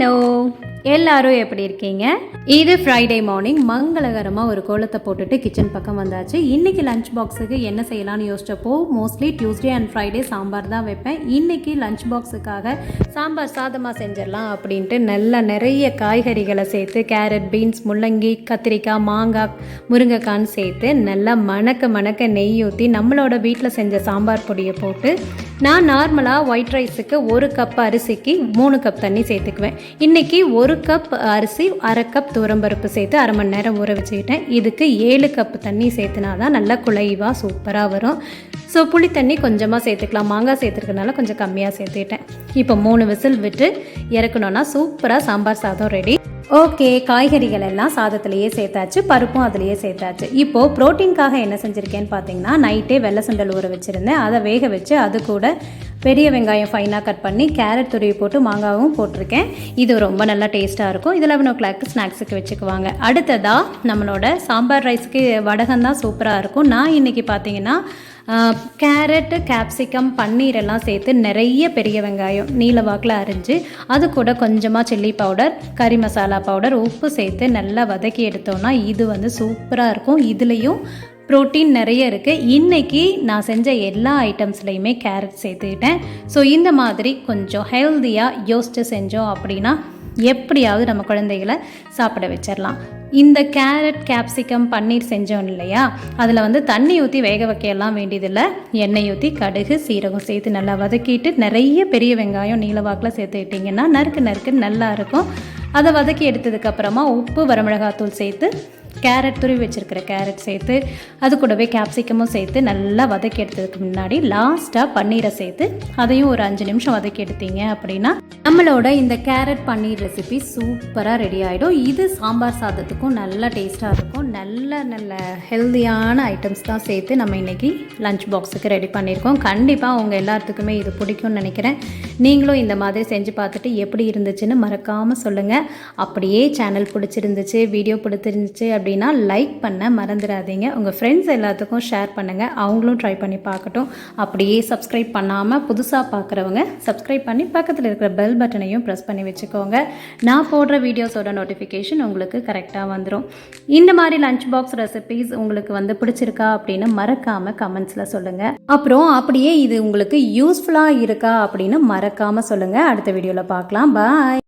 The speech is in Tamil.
ஹலோ, எல்லாரும் எப்படி இருக்கீங்க? இது ஃப்ரைடே மார்னிங் மங்களகரமாக ஒரு கோலத்தை போட்டுட்டு கிச்சன் பக்கம் வந்தாச்சு. இன்றைக்கி லஞ்ச் பாக்ஸுக்கு என்ன செய்யலான்னு யோசிச்சப்போ mostly Tuesday and Friday sambar தான் வைப்பேன். இன்றைக்கி லஞ்ச் பாக்ஸுக்காக சாம்பார் சாதமாக செஞ்சிடலாம் அப்படின்ட்டு நிறைய காய்கறிகளை சேர்த்து கேரட், பீன்ஸ், முள்ளங்கி, கத்திரிக்காய், மாங்காய், முருங்கைக்கான்னு சேர்த்து நல்லா மணக்க நெய் ஊற்றி நம்மளோட வீட்டில் செஞ்ச சாம்பார் பொடியை போட்டு நான் நார்மலாக ஒயிட் ரைஸுக்கு 1 கப் அரிசிக்கு 3 கப் தண்ணி சேர்த்துக்குவேன். இன்றைக்கி 1 கப் அரிசி 1/2 கப் துவரம்பருப்பு சேர்த்து 1/2 மணி நேரம் ஊற வச்சுக்கிட்டேன். இதுக்கு 7 கப் தண்ணி சேர்த்துனா தான் நல்லா குழைவாக சூப்பராக வரும். ஸோ புளி தண்ணி கொஞ்சமாக சேர்த்துக்கலாம். மாங்காய் சேர்த்துருக்கனால கொஞ்சம் கம்மியாக சேர்த்துக்கிட்டேன். இப்போ 3 விசில் விட்டு இறக்கணுன்னா சூப்பராக சாம்பார் சாதம் ரெடி. ஓகே, காய்கறிகள் எல்லாம் சாதத்துலேயே சேர்த்தாச்சு, பருப்பும் அதுலேயே சேர்த்தாச்சு. இப்போது ப்ரோட்டீனுக்காக என்ன செஞ்சுருக்கேன்னு பார்த்தீங்கன்னா, நைட்டே வெள்ளை சுண்டல் ஊற வச்சுருந்தேன். அதை வேக வச்சு அது கூட பெரிய வெங்காயம் ஃபைனாக கட் பண்ணி கேரட் துருவி போட்டு மாங்காவும் போட்டிருக்கேன். இது ரொம்ப நல்லா டேஸ்ட்டாக இருக்கும். இது 11 o'clock ஸ்நாக்ஸுக்கு வச்சுக்குவாங்க. அடுத்ததாக நம்மளோட சாம்பார் ரைஸுக்கு வடகம் தான் சூப்பராக இருக்கும். நான் இன்றைக்கி பார்த்தீங்கன்னா கேரட்டு, கேப்சிகம், பன்னீர் எல்லாம் சேர்த்து நிறைய பெரிய வெங்காயம் நீல வாக்கில் அரிஞ்சு அது கூட கொஞ்சமாக சில்லி பவுடர், கறி மசாலா பவுடர், உப்பு சேர்த்து நல்லா வதக்கி எடுத்தோன்னா இது சூப்பராக இருக்கும். இதுலேயும் ப்ரோட்டீன் நிறைய இருக்குது. இன்றைக்கி நான் செஞ்ச எல்லா ஐட்டம்ஸ்லையுமே கேரட் சேர்த்துக்கிட்டேன். ஸோ இந்த மாதிரி கொஞ்சம் ஹெல்த்தியாக யோசித்து செஞ்சோம் அப்படின்னா எப்படியாவது நம்ம குழந்தைகளை சாப்பிட வச்சிடலாம். இந்த கேரட், கேப்சிகம், பன்னீர் செஞ்சோம் இல்லையா, அதில் தண்ணி ஊற்றி வேக வைக்கலாம் வேண்டியதில்லை. எண்ணெய் ஊற்றி கடுகு, சீரகம் சேர்த்து நல்லா வதக்கிட்டு நிறைய பெரிய வெங்காயம் நீளவாக்கில் சேர்த்துக்கிட்டிங்கன்னா நறுக்கு நல்லா இருக்கும். அதை வதக்கி எடுத்ததுக்கப்புறமா உப்பு, வரமிளகாத்தூள் சேர்த்து கேரட் துருவி வச்சுருக்கிற கேரட் சேர்த்து அது கூடவே கேப்சிகமும் சேர்த்து நல்லா வதக்கி எடுத்ததுக்கு முன்னாடி லாஸ்ட்டாக பன்னீரை சேர்த்து அதையும் ஒரு 5 நிமிஷம் வதக்கி எடுத்தீங்க அப்படின்னா நம்மளோட இந்த கேரட் பன்னீர் ரெசிபி சூப்பராக ரெடி ஆகிடும். இது சாம்பார் சாதத்துக்கும் நல்லா டேஸ்ட்டாக இருக்கும். நல்ல ஹெல்த்தியான ஐட்டம்ஸ் தான் சேர்த்து நம்ம இன்றைக்கி லஞ்ச் பாக்ஸுக்கு ரெடி பண்ணியிருக்கோம். கண்டிப்பாக உங்கள் எல்லாத்துக்குமே இது பிடிக்கும்னு நினைக்கிறேன். நீங்களும் இந்த மாதிரி செஞ்சு பார்த்துட்டு எப்படி இருந்துச்சுன்னு மறக்காமல் சொல்லுங்கள். அப்படியே சேனல் பிடிச்சிருந்துச்சு, வீடியோ பிடிச்சிருந்துச்சு அப்படின்னா லைக் பண்ண மறந்துடாதீங்க. உங்கள் ஃப்ரெண்ட்ஸ் எல்லாத்துக்கும் ஷேர் பண்ணுங்கள், அவங்களும் ட்ரை பண்ணி பார்க்கட்டும். அப்படியே சப்ஸ்கிரைப் பண்ணாமல் புதுசாக பார்க்குறவங்க சப்ஸ்கிரைப் பண்ணி பக்கத்தில் இருக்கிற பெல் பட்டனையும் ப்ரெஸ் பண்ணி வச்சுக்கோங்க. நான் போடுற வீடியோஸோட நோட்டிஃபிகேஷன் உங்களுக்கு கரெக்டாக வந்துடும். இந்த மாதிரி லஞ்ச் பாக்ஸ் ரெசிபீஸ் உங்களுக்கு பிடிச்சிருக்கா அப்படின்னு மறக்காமல் கமெண்ட்ஸில் சொல்லுங்கள். அப்புறம் அப்படியே இது உங்களுக்கு யூஸ்ஃபுல்லாக இருக்கா அப்படின்னு மறக்காமல் சொல்லுங்கள். அடுத்த வீடியோவில் பார்க்கலாம். பாய்.